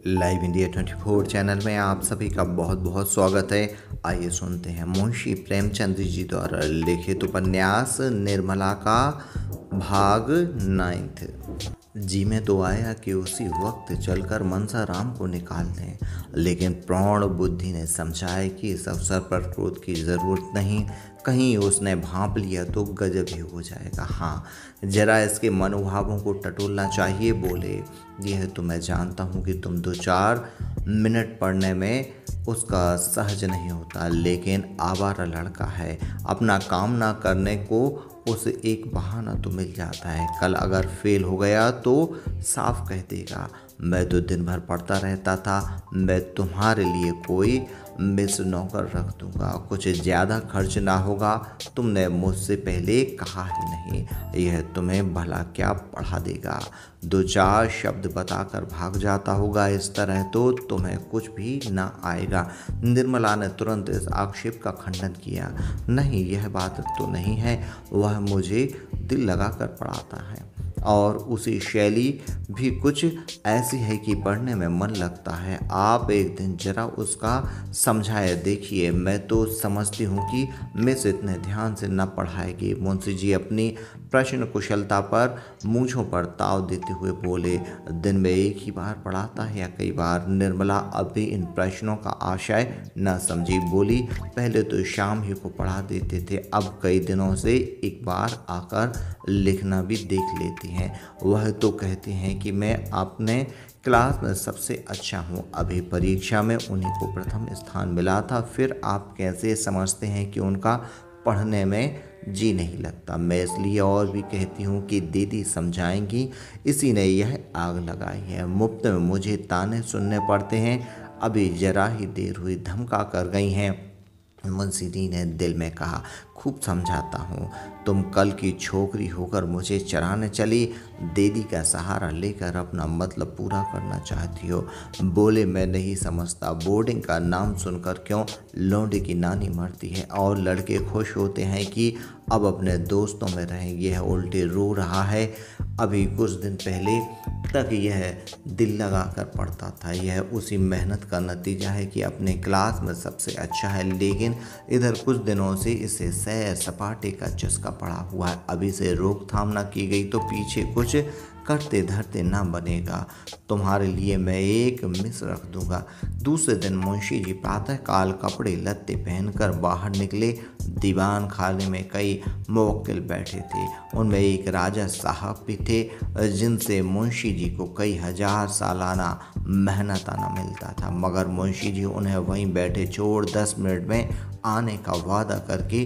Live India 24 channel में आप सभी का बहुत बहुत स्वागत है। आइए सुनते हैं मुंशी प्रेमचंद जी द्वारा लिखित उपन्यास निर्मला का भाग 9। जी में तो आया कि उसी वक्त चलकर मनसा राम को निकाल दें, लेकिन प्रौढ़ बुद्धि ने समझाया कि इस अवसर पर क्रोध की ज़रूरत नहीं, कहीं उसने भांप लिया तो गजब ही हो जाएगा। हाँ, जरा इसके मनोभावों को टटोलना चाहिए। बोले, यह तो मैं जानता हूँ कि तुम 2-4 मिनट पढ़ने में उसका सहज नहीं होता, लेकिन आवारा लड़का है, अपना काम ना करने को उसे एक बहाना तो मिल जाता है। कल अगर फेल हो गया तो साफ कह देगा, मैं तो दिन भर पढ़ता रहता था, मैं तुम्हारे लिए कोई मिस नौकर रख दूंगा, कुछ ज़्यादा खर्च ना होगा, तुमने मुझसे पहले कहा ही नहीं, यह तुम्हें भला क्या पढ़ा देगा, 2-4 शब्द बताकर भाग जाता होगा, इस तरह तो तुम्हें कुछ भी ना आएगा। निर्मला ने तुरंत इस आक्षेप का खंडन किया। नहीं, यह बात तो नहीं है, वह मुझे दिल लगाकर पढ़ाता है और उसी शैली भी कुछ ऐसी है कि पढ़ने में मन लगता है। आप एक दिन जरा उसका समझाया देखिए। मैं तो समझती हूँ कि मिस इतने ध्यान से न पढ़ाएगी। मुंशी जी अपनी प्रश्न कुशलता पर मूंछों पर ताव देते हुए बोले, दिन में एक ही बार पढ़ाता है या कई बार? निर्मला अभी इन प्रश्नों का आशय न समझी। बोली, पहले तो शाम ही को पढ़ा देते थे, अब कई दिनों से एक बार आकर लिखना भी देख लेती हैं। वह तो कहते हैं कि मैं अपने क्लास में सबसे अच्छा हूँ, अभी परीक्षा में उन्हीं को प्रथम स्थान मिला था। फिर आप कैसे समझते हैं कि उनका पढ़ने में जी नहीं लगता? मैं इसलिए और भी कहती हूँ कि दीदी समझाएंगी, इसी ने यह आग लगाई है। मुफ्त में मुझे ताने सुनने पड़ते हैं, अभी जरा ही देर हुई धमका कर गई हैं। मुंशी जी ने दिल में कहा, खूब समझाता हूँ, तुम कल की छोकरी होकर मुझे चराने चली, दीदी का सहारा लेकर अपना मतलब पूरा करना चाहती हो। बोले, मैं नहीं समझता, बोर्डिंग का नाम सुनकर क्यों लौंडे की नानी मरती है और लड़के खुश होते हैं कि अब अपने दोस्तों में रहेंगे, यह उल्टे रो रहा है। अभी कुछ दिन पहले तक यह दिल लगा कर पढ़ता था, यह उसी मेहनत का नतीजा है कि अपने क्लास में सबसे अच्छा है, लेकिन इधर कुछ दिनों से इसे सैर सपाटे का चस्का पड़ा हुआ है। अभी से रोकथाम ना की गई तो पीछे कुछ करते धरते ना बनेगा। तुम्हारे लिए मैं एक मिस रख दूंगा। दूसरे दिन मुंशी जी प्रातःकाल कपड़े लत्ते पहनकर बाहर निकले। दीवान खाने में कई मुवक्किल बैठे थे, उनमें एक राजा साहब भी थे, जिनसे मुंशी जी को कई हजार सालाना मेहनताना मिलता था, मगर मुंशी जी उन्हें वहीं बैठे छोड़ 10 मिनट में आने का वादा करके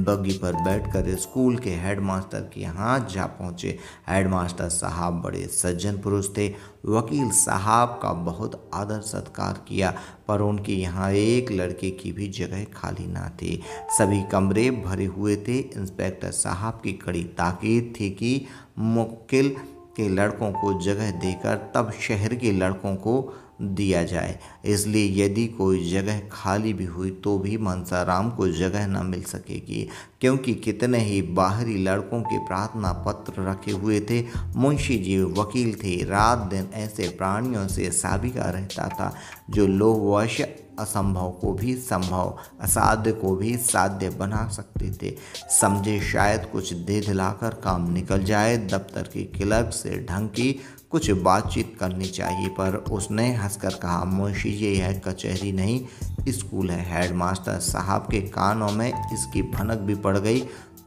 बग्गी पर बैठकर स्कूल के हेडमास्टर के यहाँ जा पहुँचे। हेडमास्टर साहब बड़े सज्जन पुरुष थे। वकील साहब का बहुत आदर सत्कार किया, पर उनके यहाँ एक लड़के की भी जगह खाली ना थी। सभी कमरे भरे हुए थे। इंस्पेक्टर साहब की कड़ी ताकीद थी कि मुवक्किल के लड़कों को जगह देकर तब शहर के लड़कों को दिया जाए, इसलिए यदि कोई जगह खाली भी हुई तो भी मनसा राम को जगह न मिल सकेगी, क्योंकि कितने ही बाहरी लड़कों के प्रार्थना पत्र रखे हुए थे। मुंशी जी वकील थे, रात दिन ऐसे प्राणियों से साबिका रहता था जो लोभवश असंभव को भी संभव, असाध्य को भी साध्य बना सकते थे। समझे शायद कुछ दे दिलाकर काम निकल जाए। दफ्तर की क्लर्क से ढंग की कुछ बातचीत करनी चाहिए, पर उसने हंसकर कहा, मुंशी जी यह कचहरी नहीं स्कूल है। हेडमास्टर साहब के कानों में इसकी भनक भी पड़ गई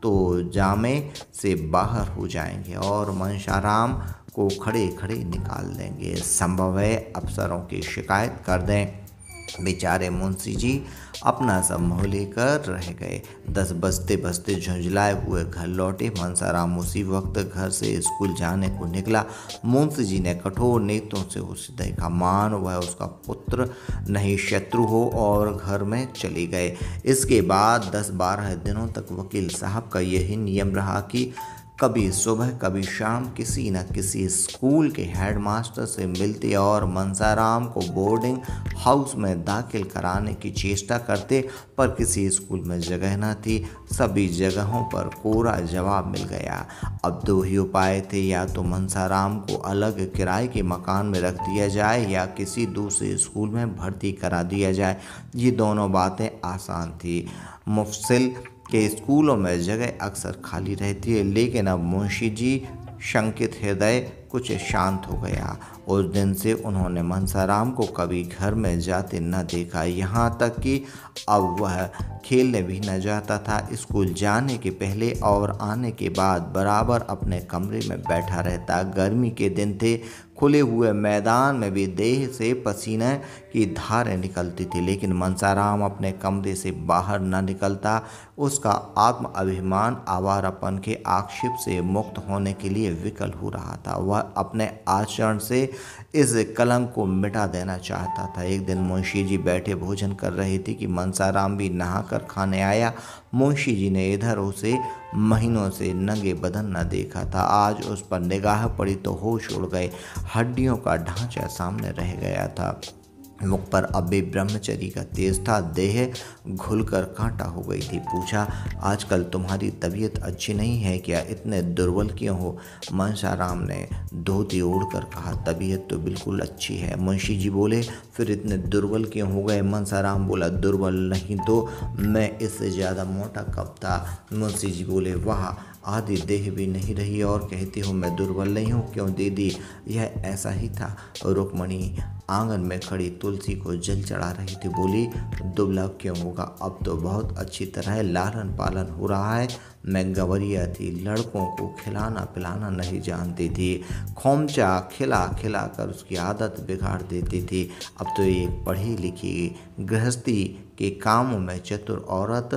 तो जामे से बाहर हो जाएंगे और मनसाराम को खड़े खड़े निकाल देंगे। संभव है अफसरों की शिकायत कर दें। बेचारे मुंशी जी अपना सब मोह लेकर रह गए। 10 बजते बजते झुंझलाए हुए घर लौटे। मनसाराम उसी वक्त घर से स्कूल जाने को निकला। मुंशी जी ने कठोर नेत्रों से उसे देखा, मान वह उसका पुत्र नहीं शत्रु हो, और घर में चले गए। इसके बाद 10-12 दिनों तक वकील साहब का यही नियम रहा कि कभी सुबह कभी शाम किसी न किसी स्कूल के हेडमास्टर से मिलते और मनसाराम को बोर्डिंग हाउस में दाखिल कराने की चेष्टा करते, पर किसी स्कूल में जगह न थी। सभी जगहों पर कोरा जवाब मिल गया। अब दो ही उपाय थे, या तो मनसाराम को अलग किराए के मकान में रख दिया जाए या किसी दूसरे स्कूल में भर्ती करा दिया जाए। ये दोनों बातें आसान थी। मुफस्सिल के स्कूलों में जगह अक्सर खाली रहती है, लेकिन अब मुंशी जी शंकित हृदय कुछ शांत हो गया। उस दिन से उन्होंने मनसाराम को कभी घर में जाते न देखा, यहाँ तक कि अब वह खेलने भी न जाता था। स्कूल जाने के पहले और आने के बाद बराबर अपने कमरे में बैठा रहता। गर्मी के दिन थे, खुले हुए मैदान में भी देह से पसीने की धारें निकलती थी, लेकिन मनसाराम अपने कमरे से बाहर न निकलता। उसका आत्म अभिमान आवारापन के आक्षेप से मुक्त होने के लिए विकल हो रहा था। वह अपने आचरण से इस कलंक को मिटा देना चाहता था। एक दिन मुंशी जी बैठे भोजन कर रहे थे कि मनसाराम भी नहाकर खाने आया। मुंशी जी ने इधर उसे महीनों से नंगे बदन न देखा था। आज उस पर निगाह पड़ी तो होश उड़ गए। हड्डियों का ढांचा सामने रह गया था। मुख पर अब भी ब्रह्मचर्य का तेज था। देह घुलकर कांटा हो गई थी। पूछा, आजकल तुम्हारी तबीयत अच्छी नहीं है क्या? इतने दुर्बल क्यों हो? मनसाराम ने धोती ओढ़कर कहा, तबीयत तो बिल्कुल अच्छी है। मुंशी जी बोले, फिर इतने दुर्बल क्यों हो गए? मनसाराम बोला, दुर्बल नहीं तो मैं इससे ज़्यादा मोटा कब था? मुंशी जी बोले, वाह, आधी देह भी नहीं रही और कहती हूँ मैं दुर्बल नहीं हूँ। क्यों दीदी? यह ऐसा ही था। रुक्मणी आंगन में खड़ी तुलसी को जल चढ़ा रही थी। बोली, दुबला क्यों होगा? अब तो बहुत अच्छी तरह लालन पालन हो रहा है। मैं गंवरिया थी, लड़कों को खिलाना पिलाना नहीं जानती थी। खोमचा खिला खिला कर उसकी आदत बिगाड़ देती थी। अब तो एक पढ़ी लिखी गृहस्थी के कामों में चतुर औरत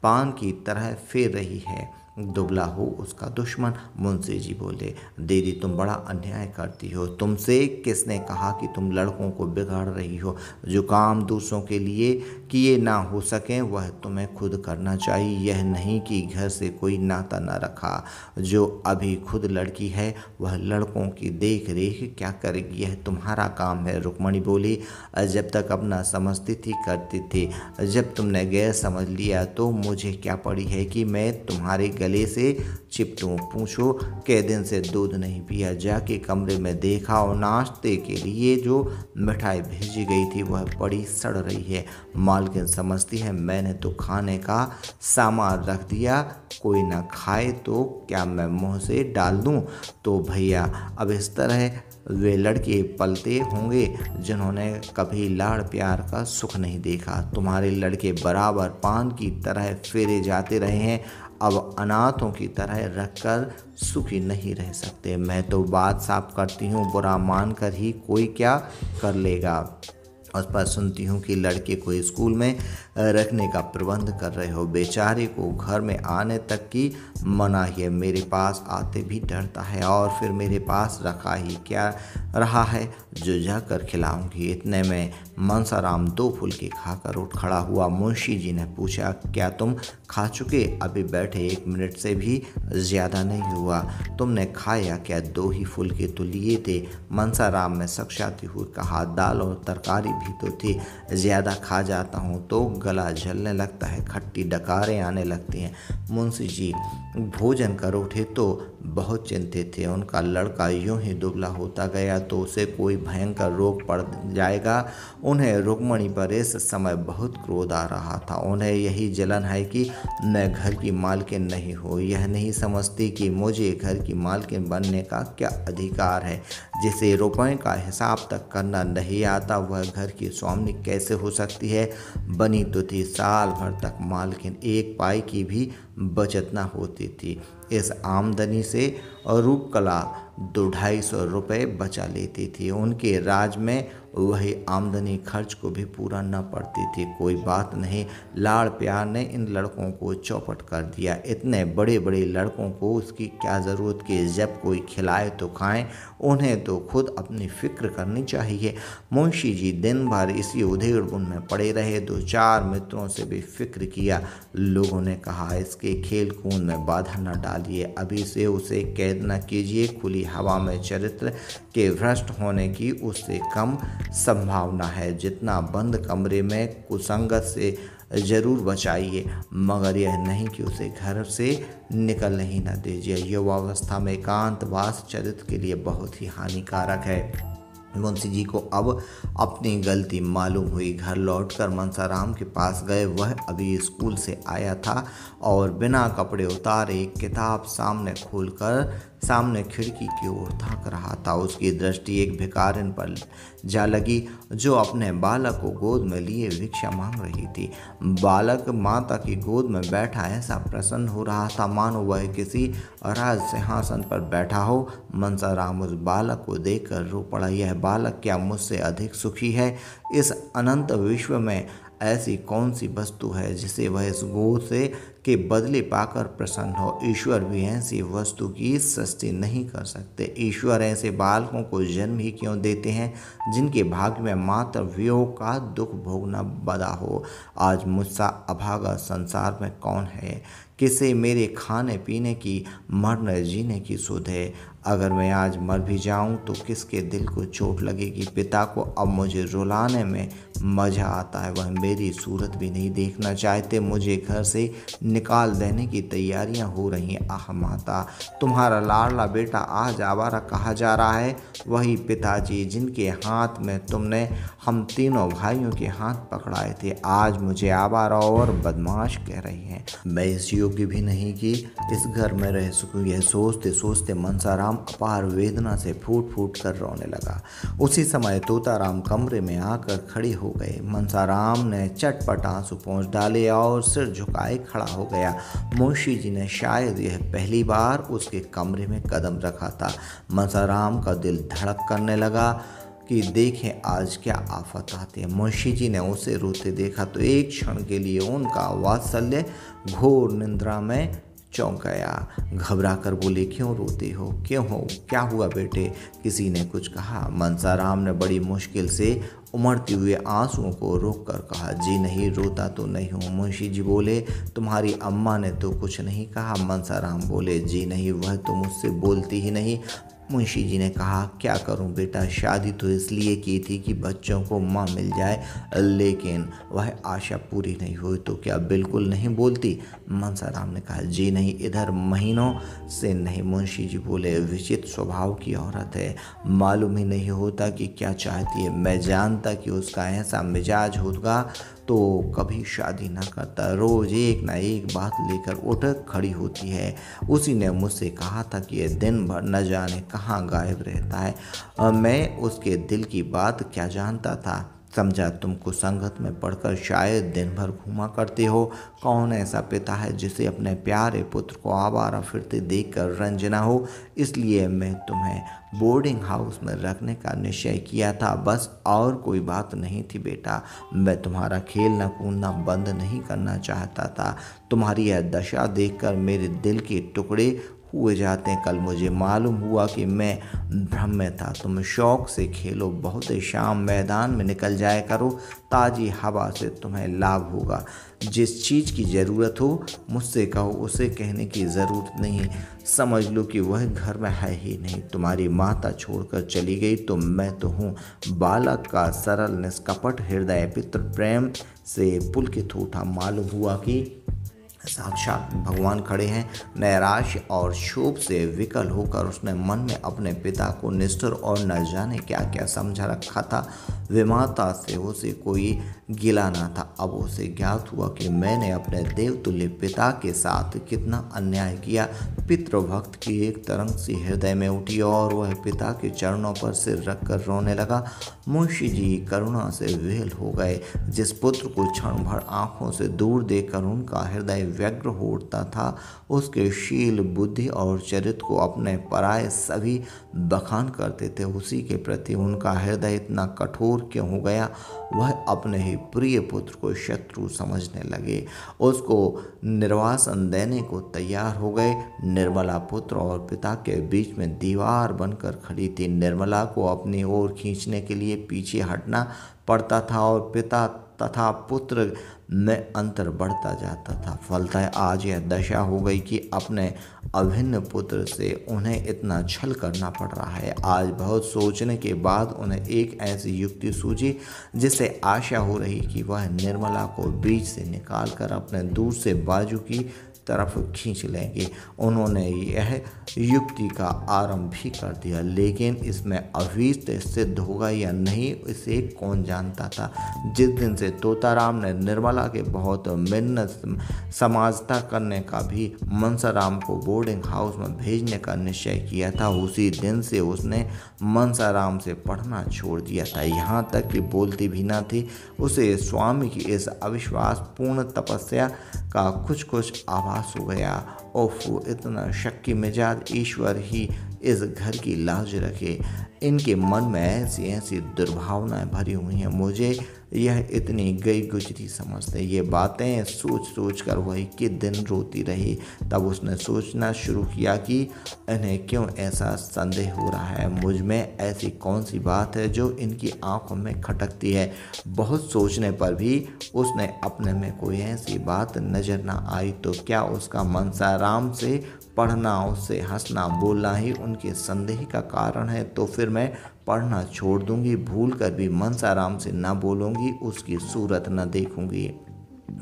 पान की तरह फेर रही है। दुबला हो उसका दुश्मन। मुंशी जी बोले, दीदी तुम बड़ा अन्याय करती हो। तुमसे किसने कहा कि तुम लड़कों को बिगाड़ रही हो? जो काम दूसरों के लिए किए ना हो सकें वह तुम्हें खुद करना चाहिए। यह नहीं कि घर से कोई नाता न रखा। जो अभी खुद लड़की है वह लड़कों की देख रेख क्या करेगी? यह तुम्हारा काम है। रुक्मणी बोली, जब तक अपना समझती थी करती थी, जब तुमने गैर समझ लिया तो मुझे क्या पड़ी है कि मैं तुम्हारे गले से चिपटूं? पूछो, कै दिन से दूध नहीं पिया? जाके कमरे में देखा और नाश्ते के लिए जो मिठाई भेजी गई थी वह पड़ी सड़ रही है। मालकिन समझती है मैंने तो खाने का सामान रख दिया, कोई ना खाए तो क्या मैं मुंह से डाल दूं? तो भैया अब इस तरह वे लड़के पलते होंगे जिन्होंने कभी लाड़ प्यार का सुख नहीं देखा। तुम्हारे लड़के बराबर पान की तरह फेरे जाते रहे हैं, अब अनाथों की तरह रखकर सुखी नहीं रह सकते। मैं तो बात साफ करती हूँ, बुरा मानकर ही कोई क्या कर लेगा। उस पर सुनती हूँ कि लड़के को स्कूल में रखने का प्रबंध कर रहे हो। बेचारे को घर में आने तक की मनाही है। मेरे पास आते भी डरता है और फिर मेरे पास रखा ही क्या रहा है जो जाकर खिलाऊंगी। इतने में मनसाराम दो फुलके खाकर उठ खड़ा हुआ। मुंशी जी ने पूछा, क्या तुम खा चुके? अभी बैठे 1 मिनट से भी ज़्यादा नहीं हुआ। तुमने खाया क्या? 2 ही फुलके तो लिए थे। मनसाराम ने सकशाते हुए कहा, दाल और तरकारी भी तो थी। ज़्यादा खा जाता हूँ तो गला जलने लगता है, खट्टी डकारें आने लगती हैं। मुंशी जी भोजन कर उठे तो बहुत चिंतित थे। उनका लड़का यूं ही दुबला होता गया तो उसे कोई भयंकर रोग पड़ जाएगा। उन्हें रुक्मणी पर इस समय बहुत क्रोध आ रहा था। उन्हें यही जलन है कि मैं घर की मालकिन नहीं हूँ। यह नहीं समझती कि मुझे घर की मालकिन बनने का क्या अधिकार है। जिसे रुपए का हिसाब तक करना नहीं आता वह घर की स्वामिनी कैसे हो सकती है? बनी तो थी साल भर तक मालकिन, 1 पाई की भी बचत न होती थी। इस आमदनी से रूपकला ₹200-250 बचा लेती थी। उनके राज में वही आमदनी खर्च को भी पूरा न पड़ती थी। कोई बात नहीं, लाड़ प्यार ने इन लड़कों को चौपट कर दिया। इतने बड़े बड़े लड़कों को उसकी क्या ज़रूरत कि जब कोई खिलाए तो खाएं, उन्हें तो खुद अपनी फ़िक्र करनी चाहिए। मुंशी जी दिन भर इसी उधेड़-बुन में पड़े रहे। 2-4 मित्रों से भी फिक्र किया। लोगों ने कहा, इसके खेल कूद में बाधा न डालिए, अभी से उसे कैद न कीजिए। खुली हवा में चरित्र के भ्रष्ट होने की उससे कम संभावना है। जितना बंद कमरे में कुसंगत से ज़रूर बचाइए, मगर यह नहीं कि उसे घर से निकलने ही न दीजिए। युवावस्था में एकांतवास चरित्र के लिए बहुत ही हानिकारक है। मुंशी जी को अब अपनी गलती मालूम हुई। घर लौटकर मनसाराम के पास गए। वह अभी स्कूल से आया था और बिना कपड़े उतारे एक किताब सामने खोलकर सामने खिड़की की ओर ताक रहा था। उसकी दृष्टि एक भिखारिन पर जा लगी जो अपने बालक को गोद में लिए भिक्षा मांग रही थी। बालक माता की गोद में बैठा ऐसा प्रसन्न हो रहा था मानो वह किसी राज सिंहासन पर बैठा हो। मनसाराम उस बालक को देखकर रो पड़ा। यह बालक क्या मुझसे अधिक सुखी है? इस अनंत विश्व में ऐसी कौन सी वस्तु है जिसे वह इस गोद से के बदले पाकर प्रसन्न हो? ईश्वर भी ऐसी वस्तु की सृष्टि नहीं कर सकते। ईश्वर ऐसे बालकों को जन्म ही क्यों देते हैं जिनके भाग्य में मात्र वियोग का दुख भोगना बदा हो? आज मुझसा अभागा संसार में कौन है? किसे मेरे खाने पीने की, मरने जीने की सुध है? अगर मैं आज मर भी जाऊं तो किसके दिल को चोट लगेगी? पिता को अब मुझे रुलाने में मज़ा आता है। वह मेरी सूरत भी नहीं देखना चाहते। मुझे घर से निकाल देने की तैयारियां हो रही हैं। आह माता, तुम्हारा लाडला बेटा आज आवारा कहा जा रहा है। वही पिताजी जिनके हाथ में तुमने हम तीनों भाइयों के हाथ पकड़ाए थे, आज मुझे आवारा और बदमाश कह रही हैं। मैं इस योग्य भी नहीं कि इस घर में रह सकूं। यह सोचते सोचते मनसाराम अपार वेदना से फूट फूट कर रोने लगा। उसी समय तोताराम कमरे में आकर खड़े हो गए। मनसाराम ने चटपट आंसू पोंछ डाले और सिर झुकाए खड़ा हो गया। मुंशी जी ने शायद यह पहली बार उसके कमरे में कदम रखा था। मनसाराम का दिल धड़क करने लगा कि देखें आज क्या आफत आती है। मुंशी जी ने उसे रोते देखा तो एक क्षण के लिए उनका वात्सल्य घोर निंद्रा में चौंक गया। घबरा कर बोले, क्यों रोते हो? क्यों हो? क्या हुआ बेटे? किसी ने कुछ कहा? मनसाराम ने बड़ी मुश्किल से उमड़ते हुए आंसुओं को रोक कर कहा, जी नहीं, रोता तो नहीं हूँ। मुंशी जी बोले, तुम्हारी अम्मा ने तो कुछ नहीं कहा? मनसाराम बोले, जी नहीं, वह तो मुझसे बोलती ही नहीं। मुंशी जी ने कहा, क्या करूं बेटा, शादी तो इसलिए की थी कि बच्चों को माँ मिल जाए, लेकिन वह आशा पूरी नहीं हुई तो क्या बिल्कुल नहीं बोलती? मनसाराम ने कहा, जी नहीं, इधर महीनों से नहीं। मुंशी जी बोले, विचित्र स्वभाव की औरत है, मालूम ही नहीं होता कि क्या चाहती है। मैं जानता कि उसका ऐसा मिजाज होगा तो कभी शादी ना करता। रोज़ एक ना एक बात लेकर उठ खड़ी होती है। उसी ने मुझसे कहा था कि यह दिन भर न जाने कहाँ गायब रहता है। मैं उसके दिल की बात क्या जानता था? समझा तुमको संगत में पढ़कर शायद दिन भर घूमा करते हो। कौन ऐसा पिता है जिसे अपने प्यारे पुत्र को आवारा फिरते देखकर रंज न हो? इसलिए मैं तुम्हें बोर्डिंग हाउस में रखने का निश्चय किया था, बस और कोई बात नहीं थी बेटा। मैं तुम्हारा खेलना कूदना बंद नहीं करना चाहता था। तुम्हारी यह दशा देखकर मेरे दिल के टुकड़े हुए जाते हैं। कल मुझे मालूम हुआ कि मैं भ्रम में था। तुम शौक से खेलो, बहुत शाम मैदान में निकल जाया करो, ताज़ी हवा से तुम्हें लाभ होगा। जिस चीज़ की ज़रूरत हो मुझसे कहो, उसे कहने की ज़रूरत नहीं। समझ लो कि वह घर में है ही नहीं। तुम्हारी माता छोड़कर चली गई तो मैं तो हूँ। बालक का सरल निष्कपट हृदय पितृ प्रेम से पुलकित उठा। मालूम हुआ कि साक्षात भगवान खड़े हैं। नैराश्य और क्षोभ से विकल होकर उसने मन में अपने पिता को निष्ठुर और न जाने क्या क्या समझा रखा था। विमाता से उसे कोई गिला न था। अब उसे ज्ञात हुआ कि मैंने अपने देवतुल्य पिता के साथ कितना अन्याय किया। पितृभक्त की एक तरंग सी हृदय में उठी और वह पिता के चरणों पर सिर रखकर रोने लगा। मुंशी जी करुणा से विह्वल हो गए। जिस पुत्र को क्षण भर आंखों से दूर देखकर उनका हृदय व्यग्र हो उठता था, उसके शील, बुद्धि और चरित्र को अपने पराये सभी बखान करते थे, उसी के प्रति उनका हृदय इतना कठोर क्यों हो गया। वह अपने ही प्रिय पुत्र को शत्रु समझने लगे, उसको निर्वासन देने को तैयार हो गए। निर्मला पुत्र और पिता के बीच में दीवार बनकर खड़ी थी। निर्मला को अपनी ओर खींचने के लिए पीछे हटना पड़ता था और पिता तथा पुत्र में अंतर बढ़ता जाता था। फलतः आज यह दशा हो गई कि अपने अभिन्न पुत्र से उन्हें इतना छल करना पड़ रहा है। आज बहुत सोचने के बाद उन्हें एक ऐसी युक्ति सूझी जिससे आशा हो रही कि वह निर्मला को बीच से निकालकर अपने दूर से बाजू की तरफ खींच लेंगे। उन्होंने यह युक्ति का आरंभ भी कर दिया, लेकिन इसमें अभीष्ट सिद्ध होगा या नहीं इसे कौन जानता था। जिस दिन से तोताराम ने निर्मला के बहुत मिन्नत समाजता करने का भी मनसाराम को बोर्डिंग हाउस में भेजने का निश्चय किया था, उसी दिन से उसने मनसाराम से पढ़ना छोड़ दिया था। यहाँ तक कि बोलती भी न थी। उसे स्वामी की इस अविश्वासपूर्ण तपस्या का कुछ कुछ आभास हो गया। ओफो, इतना शक्की मिजाज ईश्वर ही इस घर की लाज रखे। इनके मन में ऐसी ऐसी दुर्भावनाएं भरी हुई हैं। मुझे यह इतनी गई गुजरी समझते। ये बातें सोच सोच कर वही के दिन रोती रही। तब उसने सोचना शुरू किया कि इन्हें क्यों ऐसा संदेह हो रहा है। मुझ में ऐसी कौन सी बात है जो इनकी आंखों में खटकती है। बहुत सोचने पर भी उसने अपने में कोई ऐसी बात नजर न आई। तो क्या उसका मनसाराम से पढ़ना, उससे हंसना बोलना ही उनके संदेह का कारण है? तो फिर मैं पढ़ना छोड़ दूंगी, भूल कर भी मनसाराम से न बोलूंगी, उसकी सूरत न देखूंगी।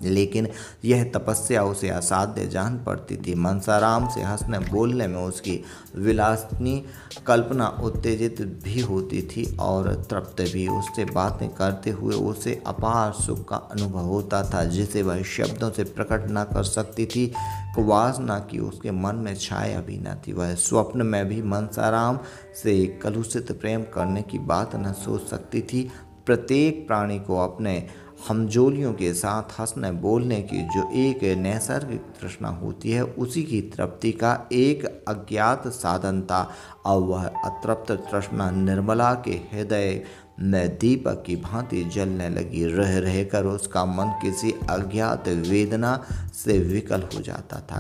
लेकिन यह तपस्या उसे असाध्य जान पड़ती थी। मनसाराम से हंसने बोलने में उसकी विलासिनी कल्पना उत्तेजित भी होती थी और तृप्त भी। उससे बातें करते हुए उसे अपार सुख का अनुभव होता था, जिसे वह शब्दों से प्रकट न कर सकती थी। वासना की उसके मन में छाया भी न थी। वह स्वप्न में भी मनसाराम से कलुषित प्रेम करने की बात न सोच सकती थी। प्रत्येक प्राणी को अपने हमजोलियों के साथ हंसने बोलने की जो एक नैसर्गिक तृष्णा होती है, उसी की तृप्ति का एक अज्ञात साधन था। अब वह अतृप्त तृष्णा निर्मला के हृदय में दीपक की भांति जलने लगी। रह रहकर उसका मन किसी अज्ञात वेदना से विकल हो जाता था।